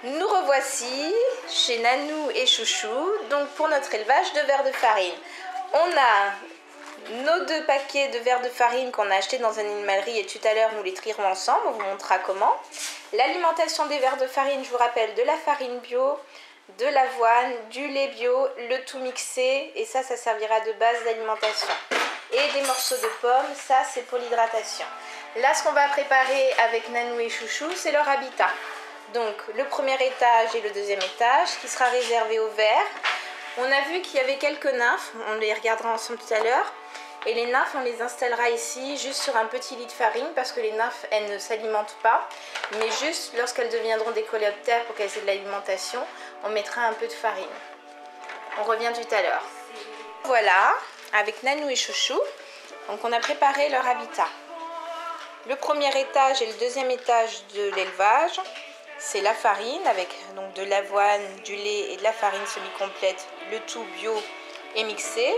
Nous revoici chez Nanou et Chouchou, donc pour notre élevage de vers de farine. On a nos 2 paquets de vers de farine qu'on a achetés dans une animalerie et tout à l'heure nous les trierons ensemble, on vous montrera comment. L'alimentation des vers de farine, je vous rappelle, de la farine bio, de l'avoine, du lait bio, le tout mixé et ça servira de base d'alimentation. Et des morceaux de pommes, ça c'est pour l'hydratation. Là ce qu'on va préparer avec Nanou et Chouchou, c'est leur habitat. Donc le premier étage et le deuxième étage qui sera réservé aux vers. On a vu qu'il y avait quelques nymphes, on les regardera ensemble tout à l'heure. Et les nymphes, on les installera ici juste sur un petit lit de farine parce que les nymphes, elles ne s'alimentent pas. Mais juste lorsqu'elles deviendront des coléoptères pour qu'elles aient de l'alimentation, on mettra un peu de farine. On revient tout à l'heure. Voilà, avec Nanou et Chouchou, donc on a préparé leur habitat. Le premier étage et le deuxième étage de l'élevage, c'est la farine avec donc de l'avoine, du lait et de la farine semi-complète, le tout bio et mixé.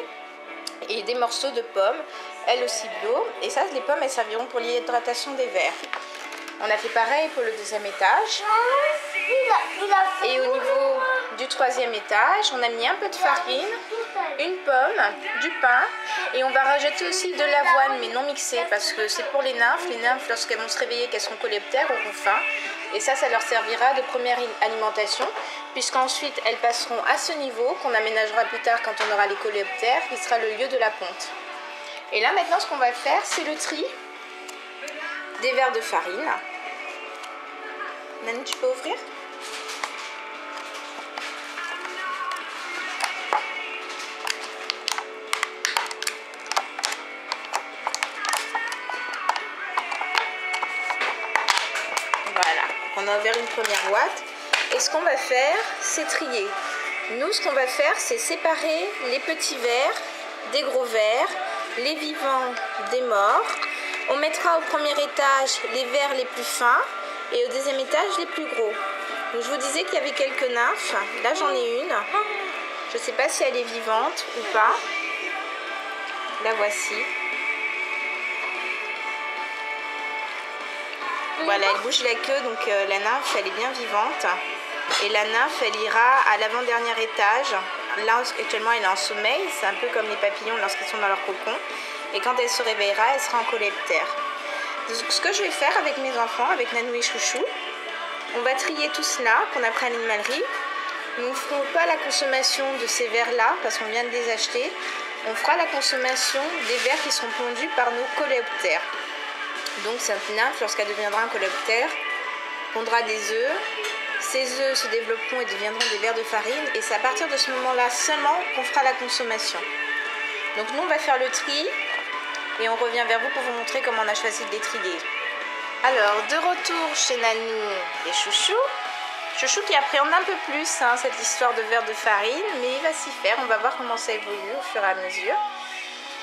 Et des morceaux de pommes, elles aussi bio. Et ça, les pommes, elles serviront pour l'hydratation des vers. On a fait pareil pour le deuxième étage. Et au niveau du troisième étage, on a mis un peu de farine, une pomme, du pain. Et on va rajouter aussi de l'avoine, mais non mixée, parce que c'est pour les nymphes. Les nymphes, lorsqu'elles vont se réveiller, qu'elles seront coléoptères, auront faim. Et ça leur servira de première alimentation, puisqu'ensuite elles passeront à ce niveau qu'on aménagera plus tard quand on aura les coléoptères, qui sera le lieu de la ponte. Et là maintenant ce qu'on va faire, c'est le tri des vers de farine. Nanou, tu peux ouvrir ? On a ouvert une première boîte et ce qu'on va faire, c'est trier. Nous, ce qu'on va faire, c'est séparer les petits vers des gros vers, les vivants des morts. On mettra au premier étage les vers les plus fins et au deuxième étage les plus gros. Donc, je vous disais qu'il y avait quelques nymphes. Là, j'en ai une. Je ne sais pas si elle est vivante ou pas. La voici. Voilà, elle bouge la queue, donc la nymphe, elle est bien vivante. Et la nymphe, elle ira à l'avant-dernier étage. Là, actuellement, elle est en sommeil. C'est un peu comme les papillons lorsqu'ils sont dans leur cocon. Et quand elle se réveillera, elle sera en coléoptère. Donc, ce que je vais faire avec mes enfants, avec Nanou et Chouchou, on va trier tout cela qu'on a pris à l'animalerie. Nous ne ferons pas la consommation de ces vers-là, parce qu'on vient de les acheter. On fera la consommation des vers qui seront pondus par nos coléoptères. Donc cette nymphe, lorsqu'elle deviendra un coléoptère, pondra des œufs. Ces œufs se développeront et deviendront des vers de farine. Et c'est à partir de ce moment-là seulement qu'on fera la consommation. Donc nous, on va faire le tri. Et on revient vers vous pour vous montrer comment on a choisi de les trier. Alors, de retour chez Nanou et Chouchou. Chouchou qui appréhende un peu plus cette histoire de vers de farine. Mais il va s'y faire. On va voir comment ça évolue au fur et à mesure.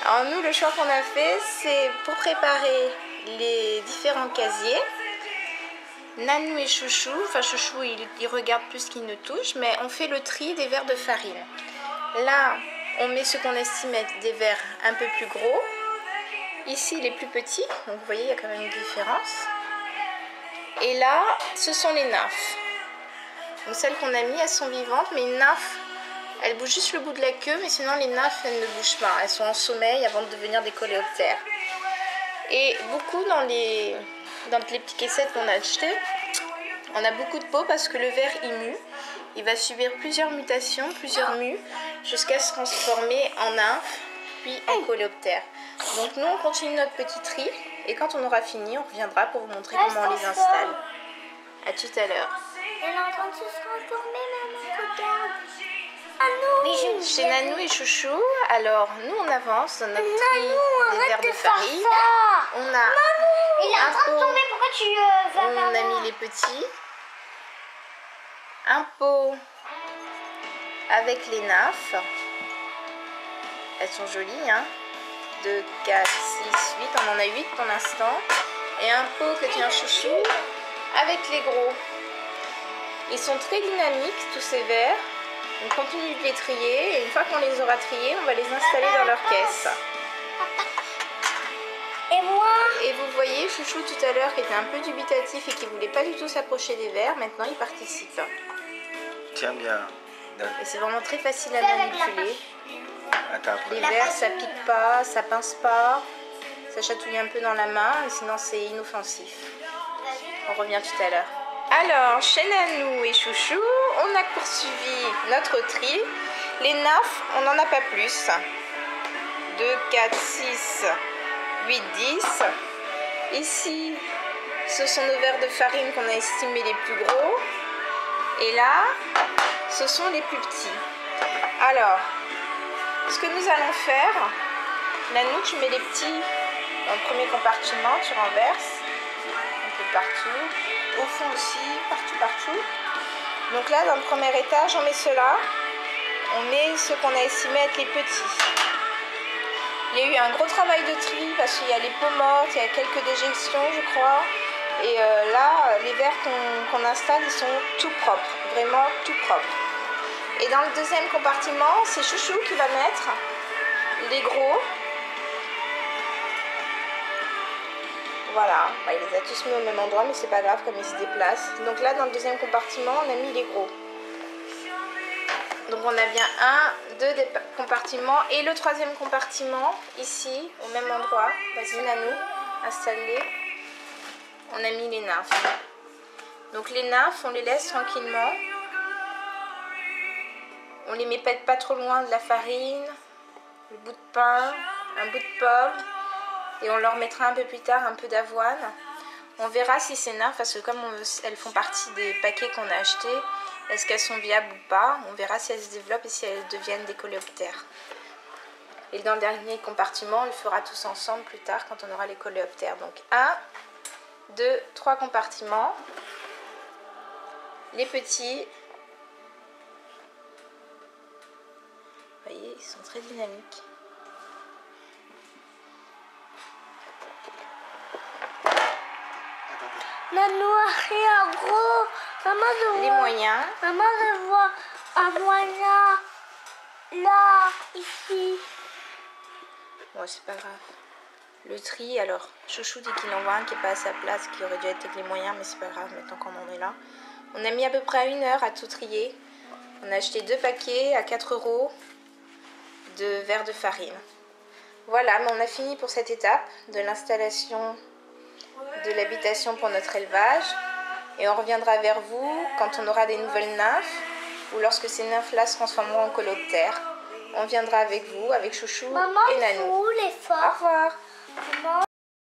Alors nous, le choix qu'on a fait, c'est pour préparer les différents casiers. Nanou et Chouchou, enfin Chouchou il regarde plus qu'il ne touche, mais on fait le tri des vers de farine. Là, on met ce qu'on estime être des vers un peu plus gros. Ici, les plus petits, donc vous voyez, il y a quand même une différence. Et là, ce sont les nymphes. Donc celles qu'on a mis, elles sont vivantes, mais une nymphe, elle bouge juste le bout de la queue, mais sinon les nymphes, elles ne bougent pas. Elles sont en sommeil avant de devenir des coléoptères. Et beaucoup dans les petites caissettes qu'on a achetées, on a beaucoup de peau parce que le ver il mue. Il va subir plusieurs mutations, plusieurs mues, jusqu'à se transformer en nymphe, puis en coléoptère. Donc nous on continue notre petit tri et quand on aura fini, on reviendra pour vous montrer comment on les installe. A tout à l'heure. Elle est en train de se transformer, maman, regarde. Chez Nanou et Chouchou, alors nous on avance dans notre tri des vers de farine. On a il est en train de tomber, pourquoi tu vas on a mis les petits. Un pot avec les nymphes. Elles sont jolies, 2, 4, 6, 8. On en a 8 pour l'instant. Et un pot que tient Chouchou avec les gros. Ils sont très dynamiques, tous ces vers. On continue de les trier et une fois qu'on les aura triés, on va les installer dans leur caisse. Et moi? Et vous voyez Chouchou tout à l'heure qui était un peu dubitatif et qui voulait pas du tout s'approcher des vers, maintenant il participe. Tiens bien. Et c'est vraiment très facile à manipuler. Attends, Les vers ça pique pas, ça pince pas, ça chatouille un peu dans la main et sinon c'est inoffensif. On revient tout à l'heure. Alors, chez Nanou et Chouchou, on a poursuivi notre tri. Les nafs, on n'en a pas plus. 2, 4, 6, 8, 10. Ici, ce sont nos verres de farine qu'on a estimés les plus gros. Et là, ce sont les plus petits. Alors, ce que nous allons faire, Nanou, tu mets les petits dans le premier compartiment, tu renverses un peu partout. Au fond aussi, partout. Donc là, dans le premier étage, on met ceux-là. On met ceux qu'on a estimés être les petits. Il y a eu un gros travail de tri parce qu'il y a les peaux mortes, il y a quelques déjections, je crois. Et là, les verres qu'on installe, ils sont tout propres, vraiment tout propres. Et dans le deuxième compartiment, c'est Chouchou qui va mettre les gros. Voilà, bah, il les a tous mis au même endroit, mais c'est pas grave comme ils se déplacent. Donc là, dans le deuxième compartiment, on a mis les gros. Donc on a bien deux compartiments. Et le troisième compartiment, ici, au même endroit. Vas-y Nanou, installe-les. On a mis les nymphes. Donc les nymphes, on les laisse tranquillement. On les met pas trop loin de la farine, le bout de pain, un bout de pomme. Et on leur mettra un peu plus tard un peu d'avoine. On verra si ces nymphes, parce que comme elles font partie des paquets qu'on a achetés, est-ce qu'elles sont viables ou pas? On verra si elles se développent et si elles deviennent des coléoptères. Et dans le dernier compartiment, on le fera tous ensemble plus tard quand on aura les coléoptères. Donc 1, 2, 3 compartiments. Les petits. Vous voyez, ils sont très dynamiques. Nanou a fait un gros. Maman, je Les vois. moyens. Maman, je vois un moyen. Là, ici. Bon, c'est pas grave. Le tri, alors, Chouchou dit qu'il en voit un qui n'est pas à sa place, qui aurait dû être avec les moyens, mais c'est pas grave maintenant qu'on en est là. On a mis à peu près 1 heure à tout trier. On a acheté 2 paquets à 4 € de verres de farine. Voilà, mais on a fini pour cette étape de l'installation de l'habitation pour notre élevage. Et on reviendra vers vous quand on aura des nouvelles nymphes ou lorsque ces nymphes-là se transformeront en coléoptères. On viendra avec vous, avec Chouchou Maman, et Nanou. où les Au forts? revoir. Maman.